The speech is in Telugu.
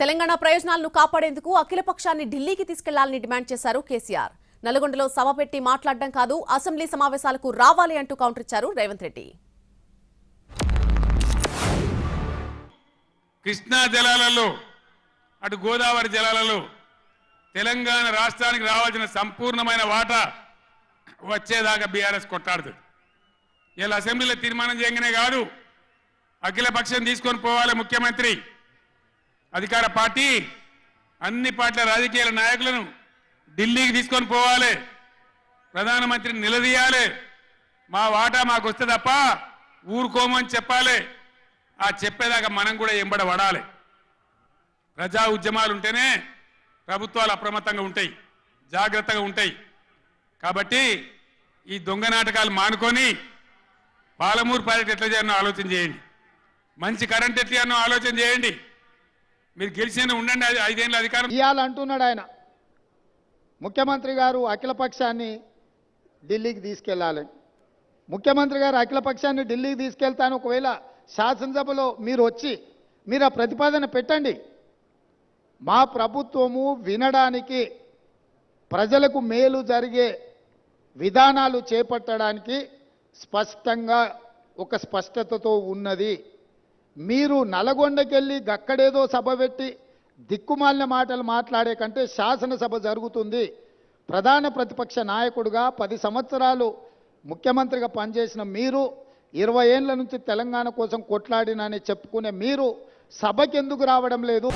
తెలంగాణ ప్రయోజనాలను కాపాడేందుకు అఖిలపక్షాన్ని ఢిల్లీకి తీసుకెళ్లాలని డిమాండ్ చేశారు కేసీఆర్. నల్గొండలో సభ పెట్టి మాట్లాడడం కాదు, అసెంబ్లీ సమావేశాలకు రావాలి అంటూ కౌంటర్ ఇచ్చారు రేవంత్ రెడ్డి. కృష్ణా జలాలలో అటు గోదావరి జలాలలో తెలంగాణ రాష్ట్రానికి రావాల్సిన సంపూర్ణమైన వాటా వచ్చేదాకా బీఆర్ఎస్ కొట్టాడుతుంది. ఇలా అసెంబ్లీలో తీర్మానం చేయగానే కాదు, అఖిల పక్షం తీసుకొని పోవాలి. ముఖ్యమంత్రి, అధికార పార్టీ, అన్ని పార్టీల రాజకీయ నాయకులను ఢిల్లీకి తీసుకొని పోవాలి. ప్రధానమంత్రిని నిలదీయాలి. మా వాటా మాకు వస్తే తప్ప ఊరుకోమని చెప్పాలి. ఆ చెప్పేదాకా మనం కూడా ఎంబడబడాలి. ప్రజా ఉద్యమాలు ఉంటేనే ప్రభుత్వాలు అప్రమత్తంగా ఉంటాయి, జాగ్రత్తగా ఉంటాయి. కాబట్టి ఈ దొంగ నాటకాలు మానుకొని పాలమూరు ప్రాజెక్ట్ ఎట్లా చేయాలనో ఆలోచన చేయండి. మంచి కరెంట్ ఎట్లా చేయాలనో ఆలోచన చేయండి. మీరు గెలిచిన ఉండండి, 5 ఏళ్ళ అధికారం ఇవ్వాలంటున్నాడు ఆయన. ముఖ్యమంత్రి గారు అఖిలపక్షాన్ని ఢిల్లీకి తీసుకెళ్లాలి. ముఖ్యమంత్రి గారు అఖిలపక్షాన్ని ఢిల్లీకి తీసుకెళ్తాను. ఒకవేళ శాసనసభలో మీరు వచ్చి మీరు ఆ ప్రతిపాదన పెట్టండి. మా ప్రభుత్వము వినడానికి, ప్రజలకు మేలు జరిగే విధానాలు చేపట్టడానికి స్పష్టంగా ఒక స్పష్టతతో ఉన్నది. మీరు నల్గొండకెళ్ళి గక్కడేదో సభ పెట్టి దిక్కుమాలిన మాటలు మాట్లాడే కంటే శాసనసభ జరుగుతుంది. ప్రధాన ప్రతిపక్ష నాయకుడిగా 10 సంవత్సరాలు ముఖ్యమంత్రిగా పనిచేసిన మీరు, 20 ఏళ్ల నుంచి తెలంగాణ కోసం కొట్లాడినని చెప్పుకునే మీరు సభకెందుకు రావడం లేదు?